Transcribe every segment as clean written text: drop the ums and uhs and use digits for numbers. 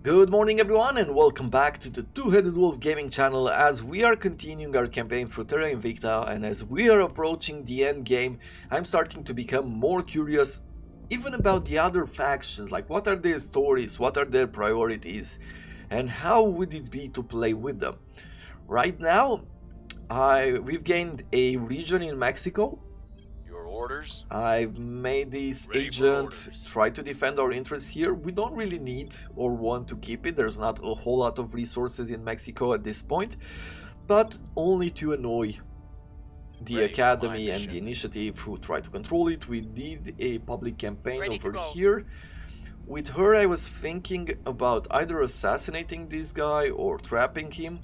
Good morning everyone and welcome back to the Two-Headed Wolf gaming channel as we are continuing our campaign through Terra Invicta, and as we are approaching the end game, I'm starting to become more curious even about the other factions, like what are their stories, what are their priorities, and how would it be to play with them. Right now, we've gained a region in Mexico. Orders? I've made this agent try to defend our interests here. We don't really need or want to keep it. There's not a whole lot of resources in Mexico at this point, but only to annoy the Academy and the Initiative who try to control it. We did a public campaign over here. With her, I was thinking about either assassinating this guy or trapping him.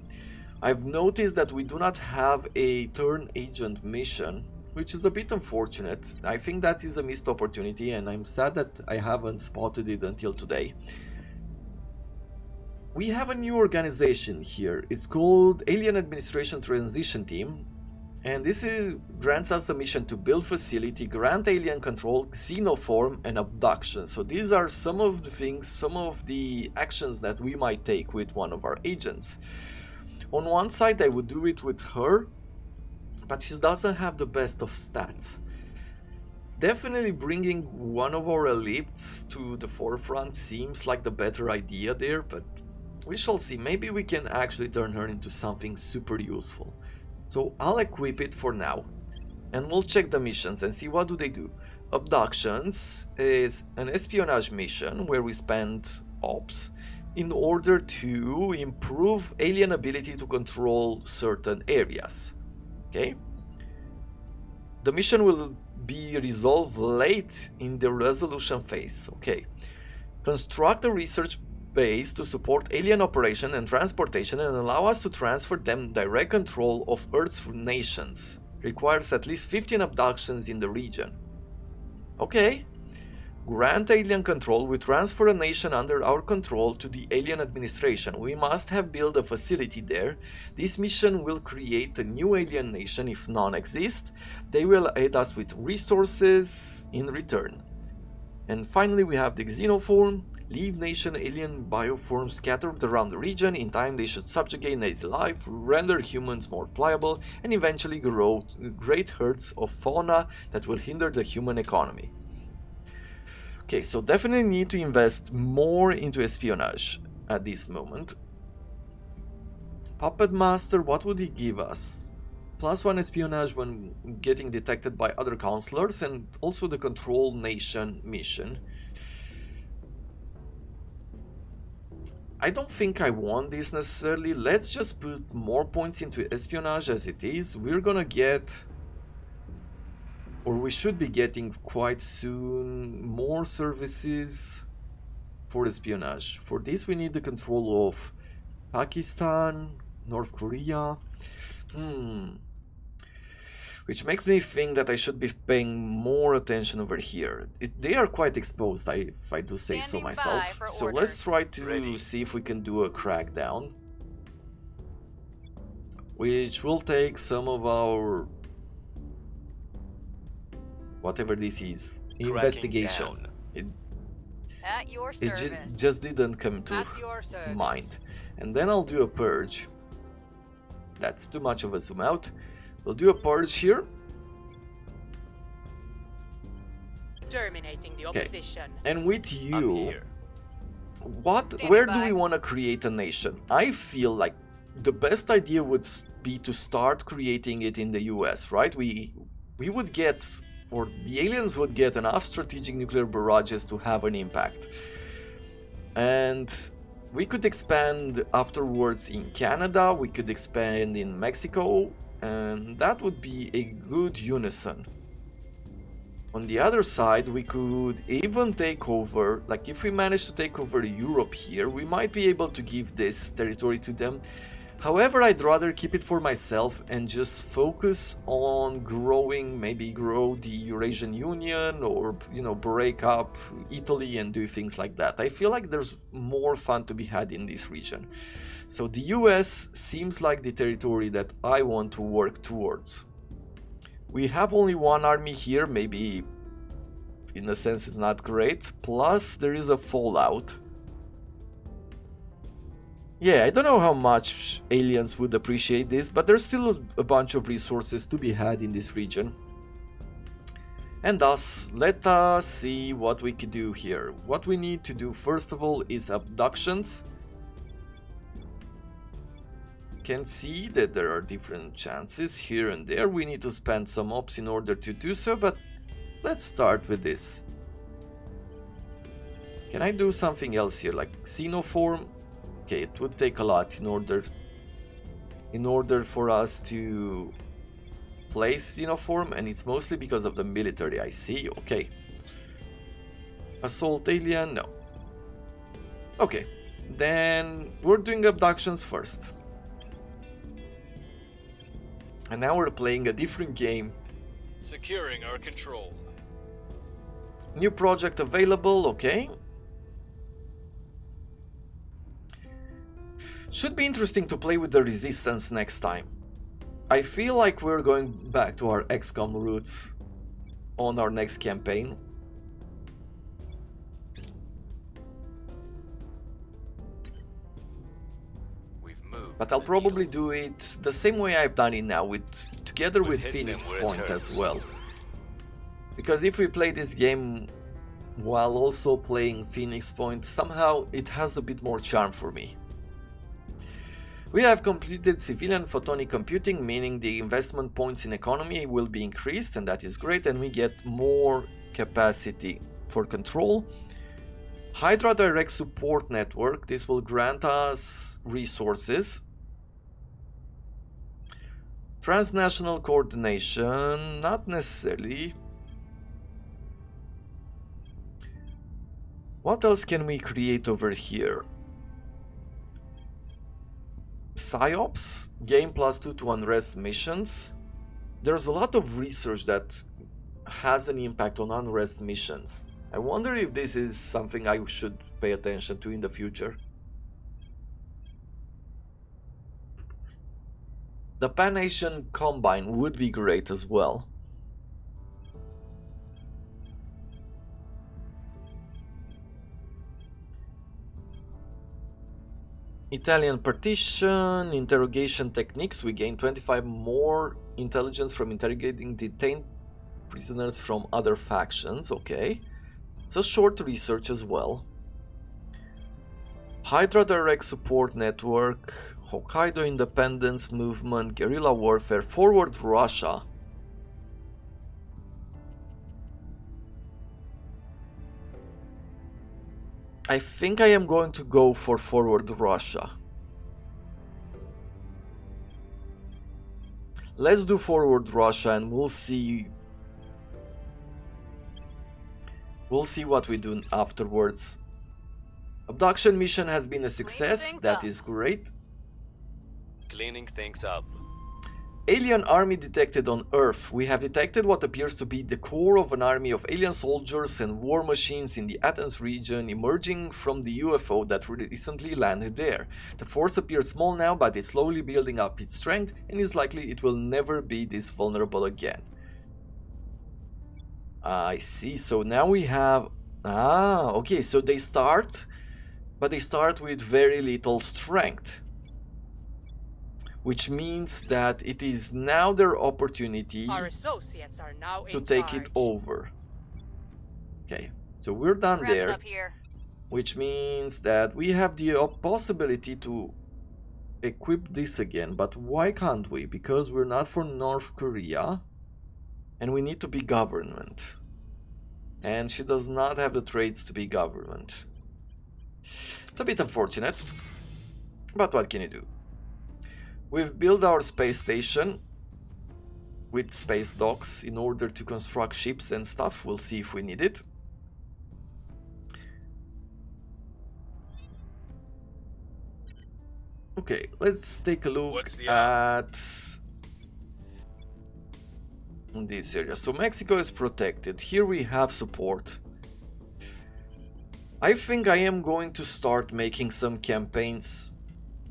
I've noticed that we do not have a turn agent mission, which is a bit unfortunate. I think that is a missed opportunity and I'm sad that I haven't spotted it until today. We have a new organization here. It's called Alien Administration Transition Team, and this grants us a mission to build facility, grant alien control, xenoform and abduction. So these are some of the things, some of the actions that we might take with one of our agents. On one side I would do it with her, but she doesn't have the best of stats. Definitely bringing one of our elites to the forefront seems like the better idea there, but we shall see. Maybe we can actually turn her into something super useful. So I'll equip it for now, and we'll check the missions and see what do they do. Abductions is an espionage mission where we spend ops in order to improve alien ability to control certain areas. Okay. The mission will be resolved late in the resolution phase. Okay. Construct a research base to support alien operation and transportation and allow us to transfer them direct control of Earth's nations. Requires at least 15 abductions in the region. Okay. Grant alien control. We transfer a nation under our control to the alien administration. We must have built a facility there. This mission will create a new alien nation if none exist. They will aid us with resources in return. And finally we have the xenoform. Leave nation alien bioforms scattered around the region. In time they should subjugate native life, render humans more pliable, and eventually grow great herds of fauna that will hinder the human economy. Okay, so definitely need to invest more into espionage at this moment. Puppet Master, what would he give us? +1 espionage when getting detected by other counselors, and also the Control Nation mission. I don't think I want this necessarily. Let's just put more points into espionage as it is. We're gonna get, or we should be getting quite soon, more services for espionage. For this we need the control of Pakistan, North Korea, which makes me think that I should be paying more attention over here. They are quite exposed, if I do say so myself. So let's try to see if we can do a crackdown, which will take some of our, whatever this is, investigation. It just didn't come to mind. And then I'll do a purge. That's too much of a zoom out. We'll do a purge here. Terminating the opposition. Okay. And with you, where do we want to create a nation? I feel like the best idea would be to start creating it in the US, right? We would get, or the aliens would get enough strategic nuclear barrages to have an impact. And we could expand afterwards in Canada, we could expand in Mexico, and that would be a good unison. On the other side, we could even take over, like if we manage to take over Europe here, we might be able to give this territory to them. However, I'd rather keep it for myself and just focus on growing, maybe grow the Eurasian Union, or, you know, break up Italy and do things like that. I feel like there's more fun to be had in this region. So the US seems like the territory that I want to work towards. We have only one army here, maybe in a sense it's not great, plus there is a fallout. Yeah, I don't know how much aliens would appreciate this, but there's still a bunch of resources to be had in this region. And thus, let us see what we can do here. What we need to do first of all is abductions. You can see that there are different chances here and there. We need to spend some ops in order to do so, but let's start with this. Can I do something else here, like xenoform? Okay, it would take a lot in order for us to place xenoform, and it's mostly because of the military. I see. Okay, assault alien, no. Okay, then we're doing abductions first, and now we're playing a different game. Securing our control. New project available. Okay, should be interesting to play with the resistance next time. I feel like we're going back to our Xcom roots on our next campaign. But I'll probably do it the same way I've done it now, together with Phoenix Point as well. Because if we play this game while also playing Phoenix Point, somehow it has a bit more charm for me. We have completed civilian photonic computing, meaning the investment points in economy will be increased, and that is great, and we get more capacity for control. Hydra Direct Support Network, this will grant us resources. Transnational coordination, not necessarily. What else can we create over here? PsyOps, gain +2 to unrest missions. There's a lot of research that has an impact on unrest missions. I wonder if this is something I should pay attention to in the future. The Pan-Asian Combine would be great as well. Italian partition, interrogation techniques. We gain 25 more intelligence from interrogating detained prisoners from other factions. Okay. It's a short research as well. Hydra Direct Support Network, Hokkaido Independence Movement, Guerrilla Warfare, Forward Russia. I think I am going to go for Forward Russia. Let's do Forward Russia and we'll see what we do afterwards. Abduction mission has been a success. That is great. Cleaning things up. Alien army detected on Earth. We have detected what appears to be the core of an army of alien soldiers and war machines in the Athens region emerging from the UFO that recently landed there. The force appears small now, but is slowly building up its strength and is likely it will never be this vulnerable again. I see, so now we have... okay, so they start, but they start with very little strength. Which means that it is now their opportunity to take it over. Okay, so we're done there, which means that we have the possibility to equip this again. But why can't we? Because we're not for North Korea, and we need to be government. And she does not have the traits to be government. It's a bit unfortunate, but what can you do? We've built our space station with space docks in order to construct ships and stuff. We'll see if we need it. Okay, let's take a look at this area. So Mexico is protected. Here we have support. I think I am going to start making some campaigns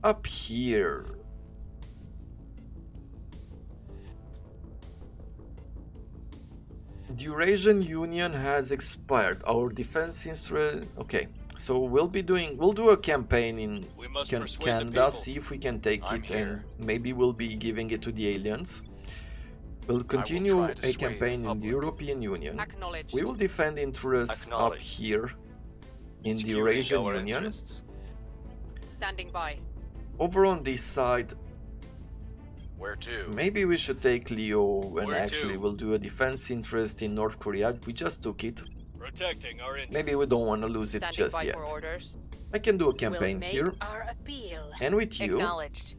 up here. The Eurasian Union has expired. Our defense instrument... Okay, So we'll do a campaign in We must persuade the Canada, people. see if we can take I'm it, here. and maybe we'll be giving it to the aliens. We'll continue try to a sway campaign the in the public. European Union. Acknowledged. We will defend interests up Acknowledged. here in the Securing Eurasian our Union. interests. Standing by. Over on this side, Where to? maybe we should take Leo, and Where actually to? we'll do a defense interest in North Korea. We just took it. Protecting our interests. Maybe we don't want to lose it Standing just by yet. for orders. I can do a We'll campaign make here. our appeal. And with you, Acknowledged.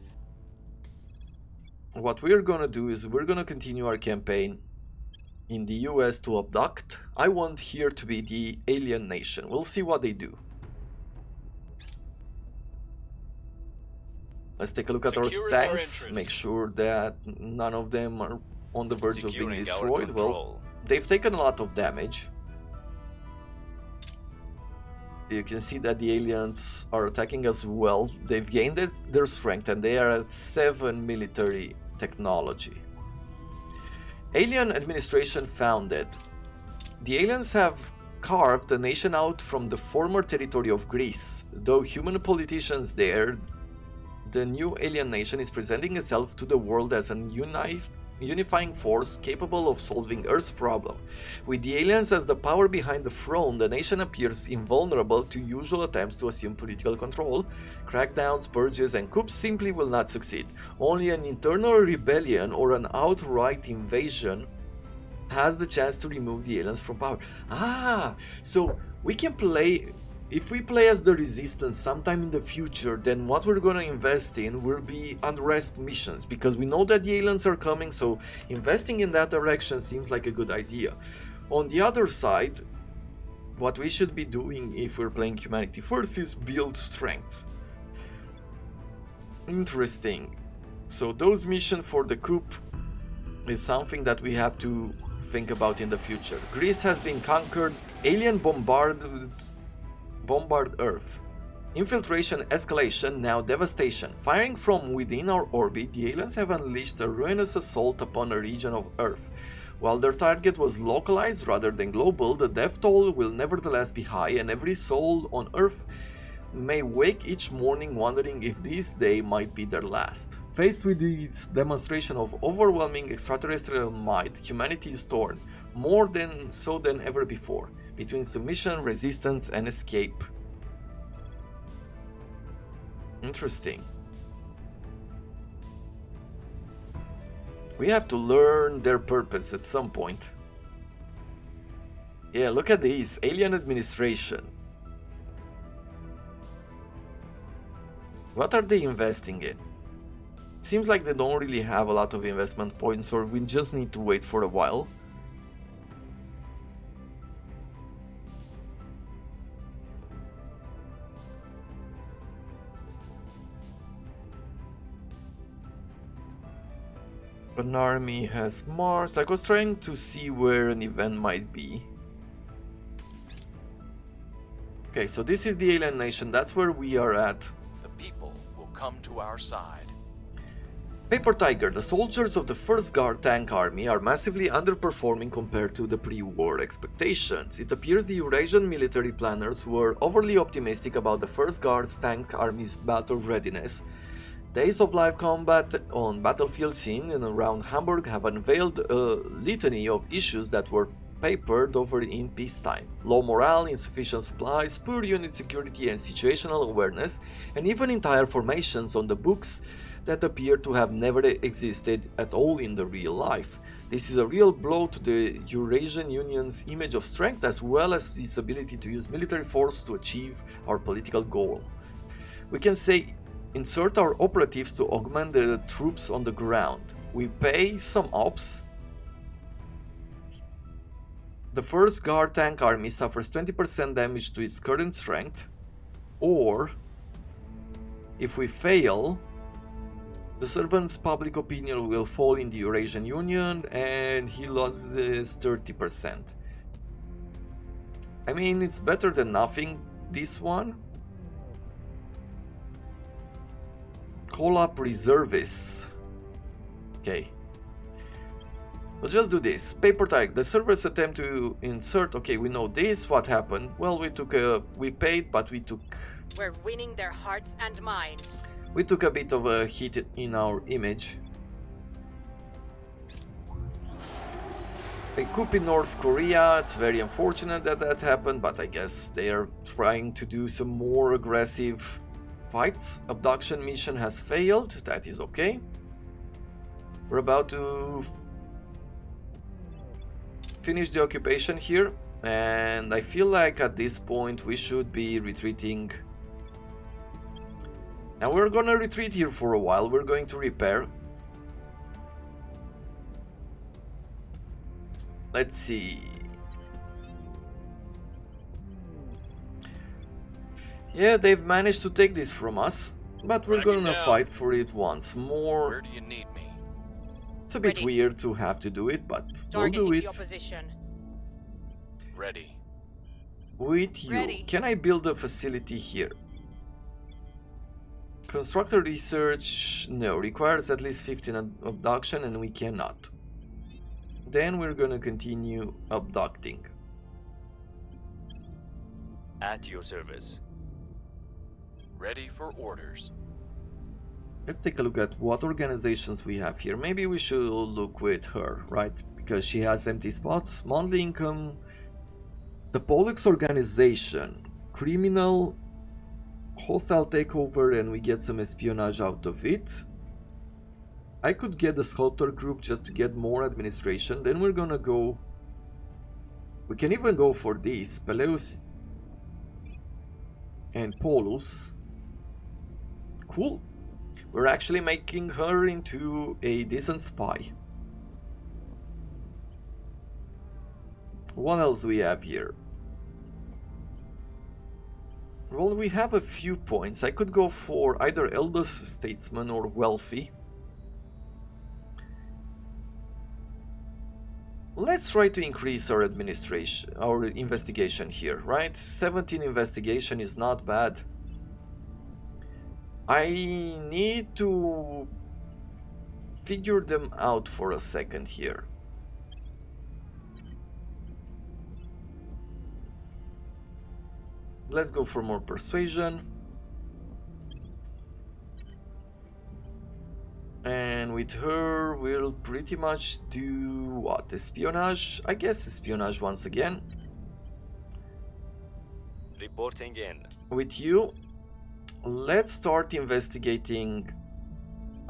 what we're gonna do is we're gonna continue our campaign in the US to abduct. I want here to be the alien nation. We'll see what they do. Let's take a look at our Securing our tanks, interests. make sure that none of them are on the verge of being Securing our destroyed. Well, control. they've taken a lot of damage. You can see that the aliens are attacking as well. They've gained their strength and they are at 7 military technology. Alien administration founded. The aliens have carved the nation out from the former territory of Greece. Though human politicians there, the new alien nation is presenting itself to the world as an unifying force capable of solving Earth's problem. With the aliens as the power behind the throne, the nation appears invulnerable to usual attempts to assume political control. Crackdowns, purges, and coups simply will not succeed. Only an internal rebellion or an outright invasion has the chance to remove the aliens from power. So we can play. If we play as the resistance sometime in the future, then what we're gonna invest in will be unrest missions, because we know that the aliens are coming, so investing in that direction seems like a good idea. On the other side, what we should be doing if we're playing Humanity First is build strength. Interesting. So those missions for the coup is something that we have to think about in the future. Greece has been conquered, alien bombard Earth. Infiltration, escalation, now devastation. Firing from within our orbit, the aliens have unleashed a ruinous assault upon a region of Earth. While their target was localized rather than global, the death toll will nevertheless be high, and every soul on Earth may wake each morning wondering if this day might be their last. Faced with this demonstration of overwhelming extraterrestrial might, humanity is torn, more than so than ever before, between submission, resistance, and escape. Interesting. We have to learn their purpose at some point. Yeah, look at this, alien administration. What are they investing in? Seems like they don't really have a lot of investment points, or we just need to wait for a while. An army has Mars. I was trying to see where an event might be. Okay, so this is the alien nation. That's where we are at. The people will come to our side. Paper Tiger. The soldiers of the 1st Guard tank army are massively underperforming compared to the pre-war expectations. It appears the Eurasian military planners were overly optimistic about the 1st Guard's tank army's battle readiness. Days of live combat on battlefield scene and around Hamburg have unveiled a litany of issues that were papered over in peacetime. Low morale, insufficient supplies, poor unit security and situational awareness, and even entire formations on the books that appear to have never existed at all in the real life. This is a real blow to the Eurasian Union's image of strength, as well as its ability to use military force to achieve our political goal. We can say insert our operatives to augment the troops on the ground. We pay some ops. The 1st Guard tank army suffers 20% damage to its current strength, or if we fail, the servant's public opinion will fall in the Eurasian Union and he loses 30%. I mean, it's better than nothing, this one. Call up reservists. Okay. We'll just do this. Paper tag. The servers attempt to insert. Okay, we know this. What happened? Well, we paid, but we took We're winning their hearts and minds. a bit of a hit in our image. A coup in North Korea. It's very unfortunate that that happened, but I guess they are trying to do some more aggressive fights. Abduction mission has failed. That is okay. We're about to finish the occupation here, and I feel like at this point we should be retreating. And we're gonna retreat here for a while. We're going to repair. Let's see. Yeah, they've managed to take this from us, but we're Tracking gonna down. fight for it once more. Where do you need me? It's a bit Ready. weird to have to do it, but we'll Targeting do the it opposition. Ready. with you. Ready. Can I build a facility here? Constructor research, no, requires at least 15 abduction, and we cannot. Then we're gonna continue abducting. At your service. Ready for orders. Let's take a look at what organizations we have here. Maybe we should look with her, right? Because she has empty spots. Monthly income. The Pollux organization. Criminal. Hostile takeover, and we get some espionage out of it. I could get the sculptor group just to get more administration. Then we're gonna go. We can even go for these. Peleus and Polus. Cool. We're actually making her into a decent spy. What else we have here? Well, we have a few points. I could go for either eldest statesman or wealthy. Let's try to increase our investigation here, right? 17 investigation is not bad. I need to figure them out for a second here. Let's go for more persuasion. And with her, we'll pretty much do what? Espionage? I guess espionage once again. Reporting in. With you, let's start investigating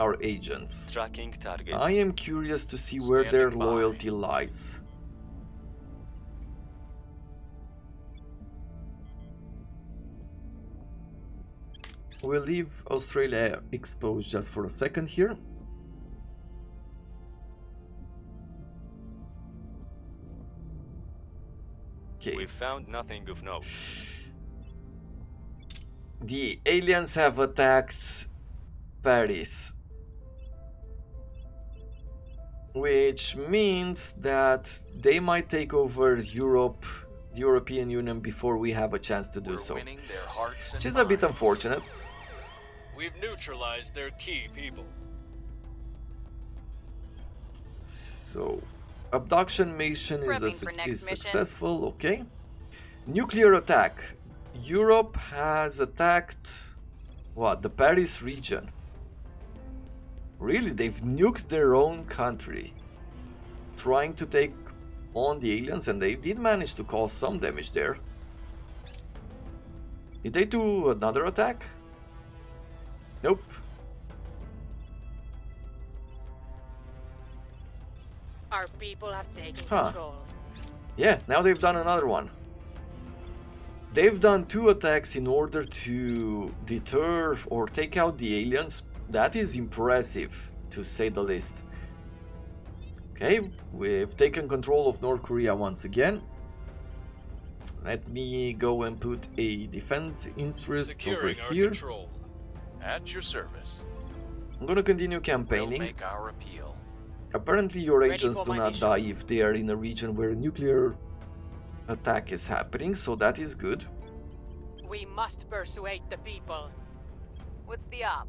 our agents. Tracking target. I am curious to see where their Standing by. loyalty lies. We'll leave Australia exposed just for a second here. Okay. We found nothing of note. The aliens have attacked Paris, which means that they might take over Europe, the European Union, before we have a chance to do We're so. winning their hearts and Which is a bit minds. unfortunate. We've neutralized their key people. So, abduction mission Prepping for next is mission. successful, okay. Nuclear attack. Europe has attacked, what, the Paris region. Really, they've nuked their own country, trying to take on the aliens, and they did manage to cause some damage there. Did they do another attack? Nope. Our people have taken Huh. control. Yeah, now they've done another one. They've done 2 attacks in order to deter or take out the aliens. That is impressive, to say the least. Okay, we've taken control of North Korea once again. Let me go and put a defense interest over Securing our here. control. At your service. I'm gonna continue We'll campaigning. make our appeal. Apparently your Ready agents for do my not mission. die if they are in a region where a nuclear attack is happening, so that is good. We must persuade the people. What's the op?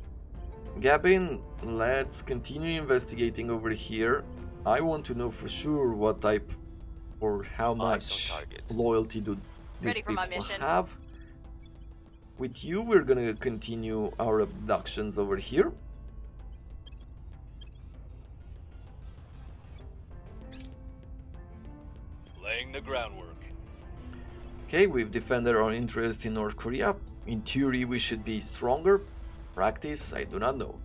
Gabin, let's continue investigating over here. I want to know for sure what type or how on much target. loyalty do these Ready for my people mission. have. With you, we're gonna continue our abductions over here. Laying the groundwork. Okay, we've defended our interest in North Korea. In theory, we should be stronger. Practice, I do not know.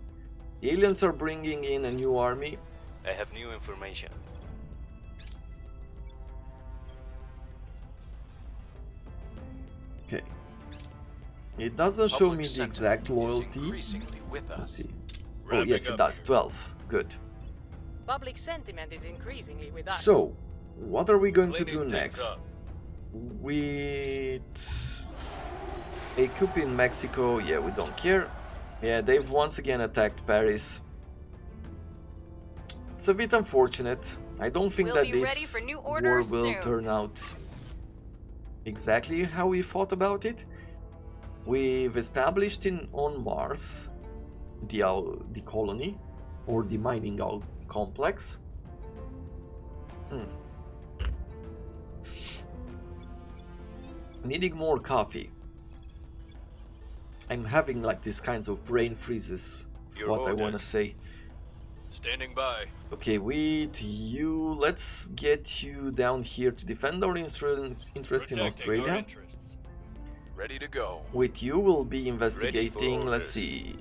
The aliens are bringing in a new army. I have new information. Okay. It doesn't show Public me the sentiment exact is loyalty. increasingly with Let's us. see. Oh, Wrapping yes, it up does. here. 12. Good. Public sentiment is increasingly with us. So, what are we going to do Cleaning things next? up. With a coup in Mexico, yeah, we don't care. Yeah, they've once again attacked Paris. It's a bit unfortunate. I don't think We'll that be this ready for new war orders will soon. turn out exactly how we thought about it. We've established on Mars the colony or the mining complex. Needing more coffee. I'm having like these kinds of brain freezes of Your what I want to orders. say. Standing by. Okay, with you, let's get you down here to defend our interest in Protecting our Australia. interests. Ready to go. With you, we'll be investigating. Let's orders. see.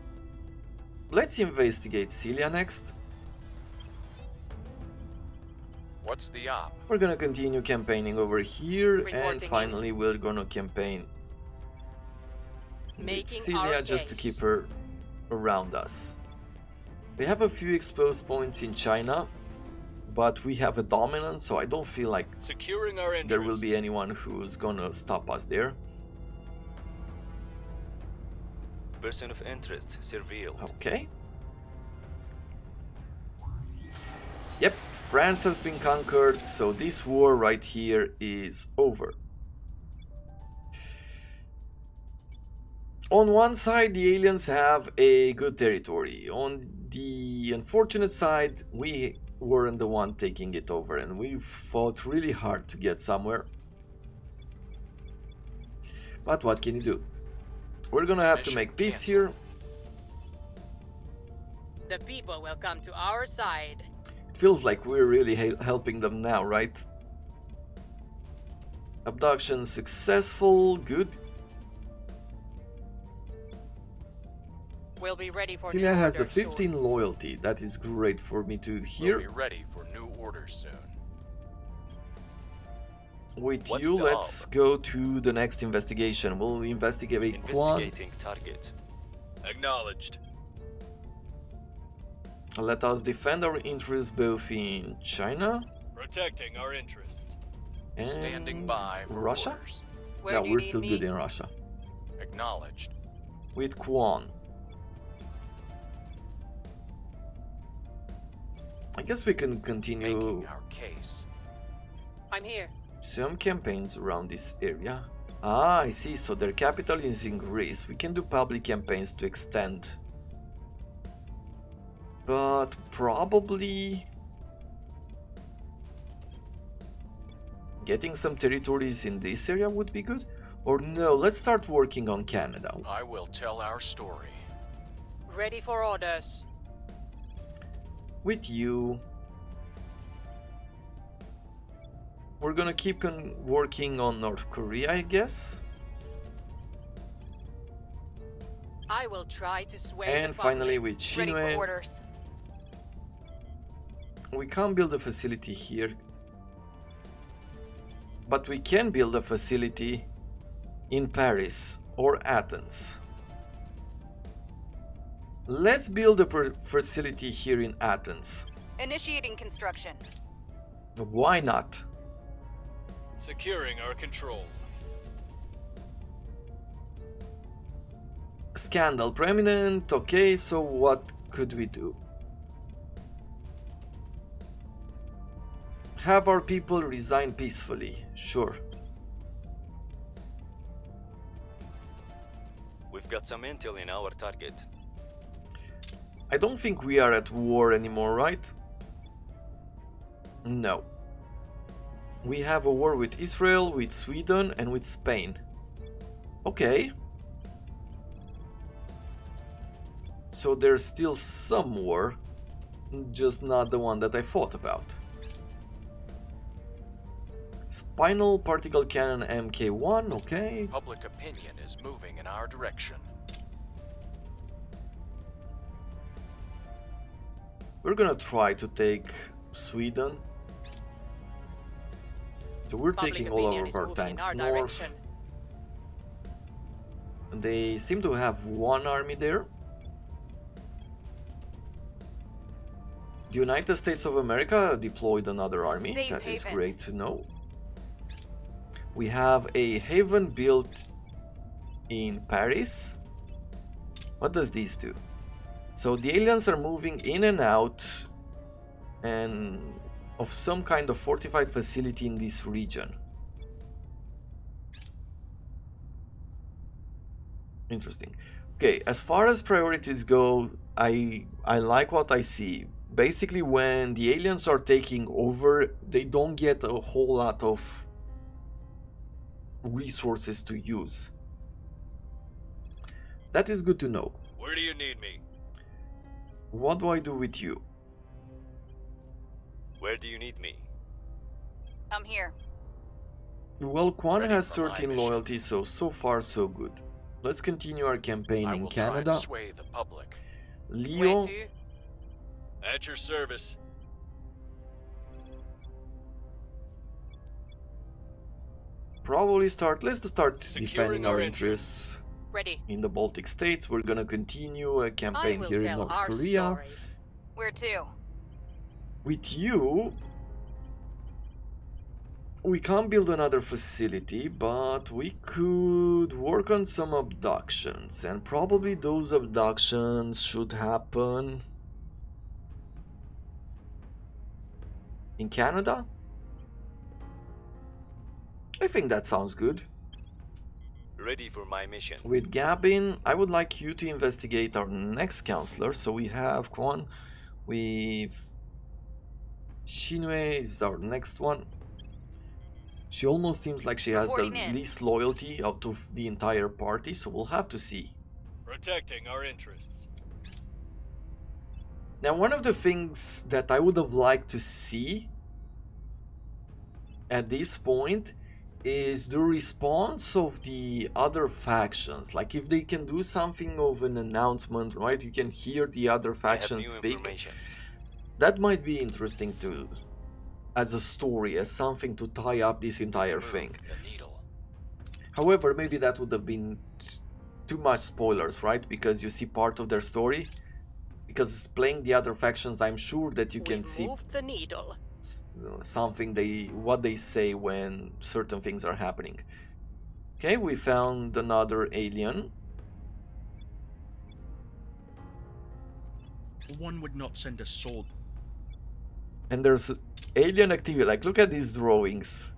Let's investigate Celia next. What's the op? We're gonna continue campaigning over here, and Reporting in. finally, we're gonna campaign with Making Celia our just to case. keep her around us. We have a few exposed points in China, but we have a dominant, so I don't feel like Securing our interests. there will be anyone who's gonna stop us there. Person of interest surveilled. Okay. Yep, France has been conquered, so this war right here is over. On one side, the aliens have a good territory. On the unfortunate side, we weren't the one taking it over, and we fought really hard to get somewhere. But what can you do? We're gonna have to Mission make peace canceled. here. The people will come to our side. It feels like we're really helping them now, right? Abduction successful, good. We'll be ready for Celia new has a orders soon. 15 loyalty, that is great for me to We'll hear. be ready for new orders soon. With What's you, the let's go to the next investigation. We'll investigate Quan. Investigating target. Acknowledged. Let us defend our interests both in China Protecting our interests. and Standing by for Russia. orders. Where No, do you we're need still me? good in Russia. Acknowledged. With Quan. I guess we can continue Making our case. I'm here. some campaigns around this area. Ah, I see. So their capital is in Greece. We can do public campaigns to extend. But probably getting some territories in this area would be good. Or no, let's start working on Canada. I will tell our story. Ready for orders. With you. We're gonna keep on working on North Korea, I guess. I will try to sway And the finally public. with Ready for Shinue. orders. We can't build a facility here. But we can build a facility in Paris or Athens. Let's build a facility here in Athens. Initiating construction. Why not? Securing our control. Scandal preeminent. Okay, so what could we do? Have our people resign peacefully. Sure. We've got some intel in our target. I don't think we are at war anymore, right? No. We have a war with Israel, with Sweden, and with Spain. Okay. So there's still some war, just not the one that I thought about. Spinal particle cannon MK1, okay. Public opinion is moving in our direction. We're gonna try to take Sweden. So we're Public taking all opinion of is our moving in tanks our north. direction. They seem to have one army there. The United States of America deployed another army. Safe That is haven. great to know. We have a haven built in Paris. What does this do? So the aliens are moving in and out and of some kind of fortified facility in this region. Interesting. Okay, as far as priorities go, I like what I see. Basically, when the aliens are taking over, they don't get a whole lot of resources to use. That is good to know. Where do you need me? What do I do with you? Where do you need me? I'm here. Well, Quan Ready has for my 13 mission. loyalty, so far so good. Let's continue our campaign I in will try Canada. to sway the public. Leo, Where to? At your service. probably let's start Securing defending our our interests Ready. in the Baltic states. We're gonna continue a I campaign will here in tell North our Korea. story. Where to? With you, we can't build another facility, but we could work on some abductions, and probably those abductions should happen in Canada. I think that sounds good. Ready for my mission. With Gabin, I would like you to investigate our next counselor. So we have Quan, with Shinue is our next one. She almost seems like she has the Reporting in. least loyalty out of the entire party, so we'll have to see. Protecting our interests. Now, one of the things that I would have liked to see at this point is the response of the other factions. Like if they can do something of an announcement, right? You can hear the other I have factions new speak. information. That might be interesting to, as a story, as something to tie up this entire Move thing. the needle. However, maybe that would have been too much spoilers, right? Because you see part of their story. Because playing the other factions, I'm sure that you can We see moved the needle. something what they say when certain things are happening. Okay, we found another alien. One would not send a soul. And there's alien activity. Like, look at these drawings.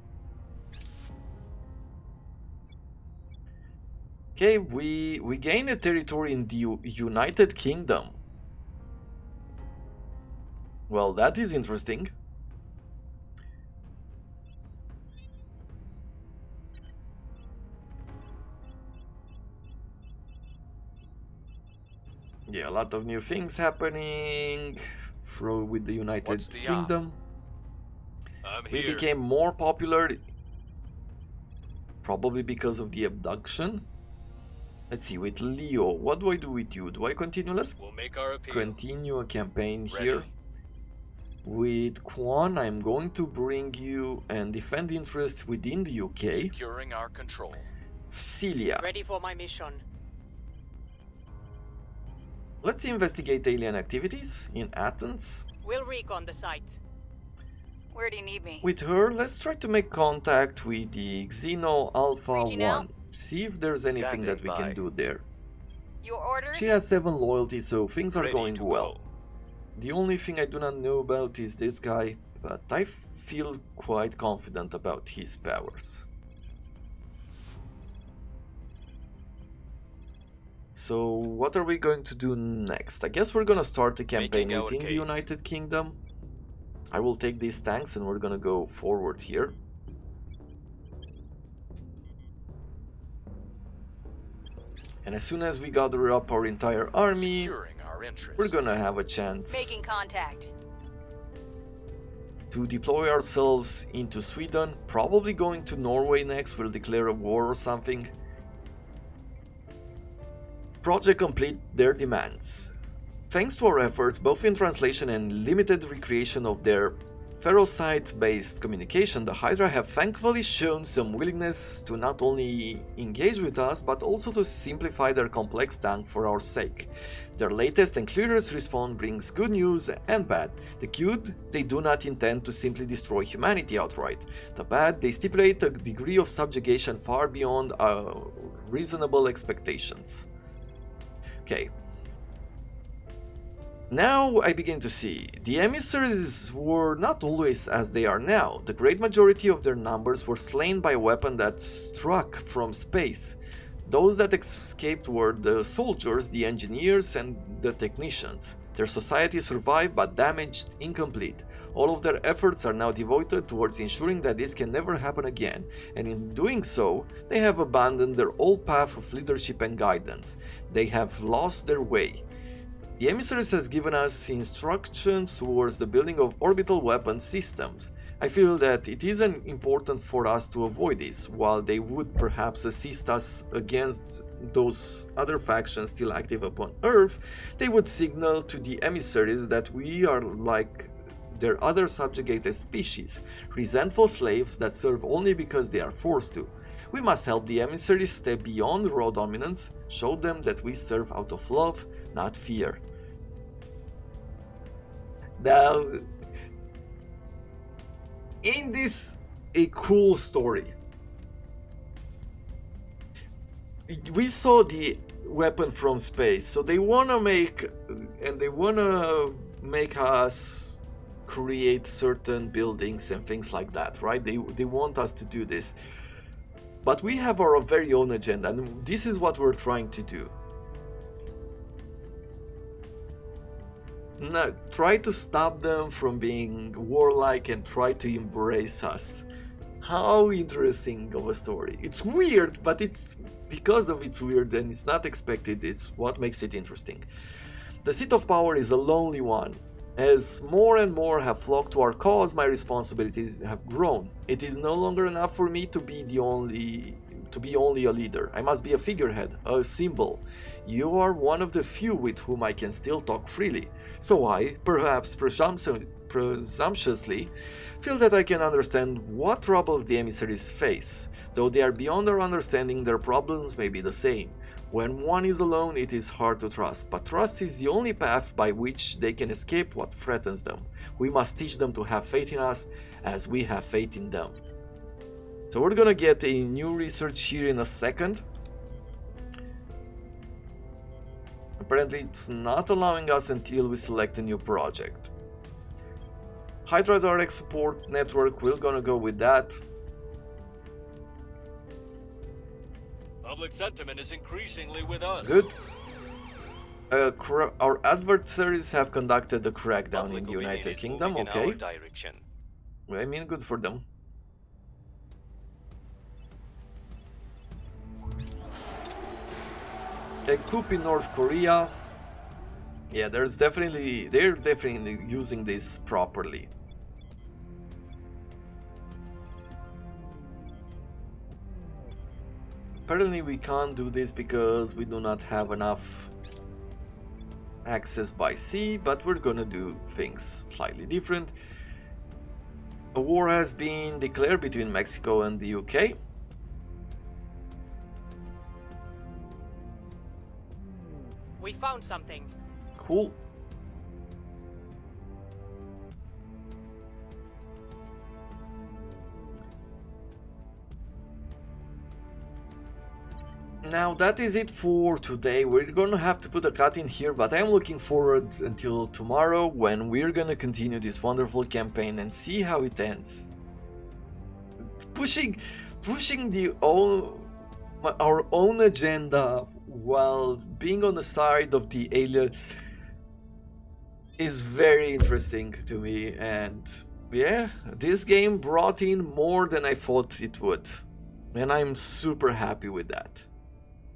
Okay, we gain a territory in the United Kingdom. Well, that is interesting. Yeah, a lot of new things happening with the United What's the Kingdom. I'm We here. became more popular, probably because of the abduction. Let's see, with Leo, what do I do with you? Do I continue? Let's We'll make our appeal. continue a campaign Ready. here. With Quan, I'm going to bring you and defend interests within the UK. Securing our control. Celia, Ready for my mission. let's investigate alien activities in Athens. We'll recon the site. Where do you need me? With her, let's try to make contact with the Xeno Alpha Reaching 1. out. See if there's anything that we Standing can by. do there. Your orders? She has 7 loyalty, so things are Ready going to well. go. The only thing I do not know about is this guy, but I feel quite confident about his powers. So what are we going to do next? I guess we're gonna start a campaign Making our within the case. United Kingdom. I will take these tanks and we're gonna go forward here. And as soon as we gather up our entire army, Securing our interests. we're gonna have a chance Making contact. to deploy ourselves into Sweden, probably going to Norway next. We'll declare a war or something. Project complete their demands. Thanks to our efforts, both in translation and limited recreation of their ferrocite-based communication, the Hydra have thankfully shown some willingness to not only engage with us, but also to simplify their complex tank for our sake. Their latest and clearest response brings good news and bad. The good, they do not intend to simply destroy humanity outright. The bad, they stipulate a degree of subjugation far beyond our reasonable expectations. Okay. Now I begin to see, the emissaries were not always as they are now. The great majority of their numbers were slain by a weapon that struck from space. Those that escaped were the soldiers, the engineers, and the technicians. Their society survived but damaged, incomplete. All of their efforts are now devoted towards ensuring that this can never happen again, and in doing so, they have abandoned their old path of leadership and guidance. They have lost their way. The emissaries has given us instructions towards the building of orbital weapon systems. I feel that it is important for us to avoid this, while they would perhaps assist us against those other factions still active upon Earth. They would signal to the emissaries that we are like their other subjugated species, resentful slaves that serve only because they are forced to. We must help the emissaries step beyond raw dominance, show them that we serve out of love, not fear. Now, in this a cool story, we saw the weapon from space, so they wanna make us create certain buildings and things like that, right? They want us to do this, but we have our very own agenda, and this is what we're trying to do. Now, try to stop them from being warlike and try to embrace us. How interesting of a story. It's weird, but it's because of it's weird and it's not expected, it's what makes it interesting. The seat of power is a lonely one. As more and more have flocked to our cause, my responsibilities have grown. It is no longer enough for me to be only a leader. I must be a figurehead, a symbol. You are one of the few with whom I can still talk freely. So I, perhaps presumptuously, feel that I can understand what troubles the emissaries face. Though they are beyond our understanding, their problems may be the same. When one is alone, it is hard to trust, but trust is the only path by which they can escape what threatens them. We must teach them to have faith in us as we have faith in them. So we're gonna get a new research here in a second. Apparently it's not allowing us until we select a new project. Hydra Direct Support Network, we're gonna go with that. Public sentiment is increasingly with us. Good. Our adversaries have conducted a crackdown in the United Kingdom, okay. I mean, good for them. A coup in North Korea. Yeah, they're definitely using this properly. Apparently we can't do this because we do not have enough access by sea, but we're gonna do things slightly different. A war has been declared between Mexico and the UK. We found something. Cool. Now that is it for today. We're gonna have to put a cut in here, but I'm looking forward until tomorrow when we're gonna continue this wonderful campaign and see how it ends. Pushing our own agenda while being on the side of the alien. is very interesting to me, and yeah, this game brought in more than I thought it would, and I'm super happy with that.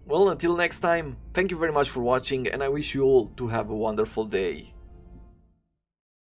Well, until next time, thank you very much for watching, and I wish you all to have a wonderful day.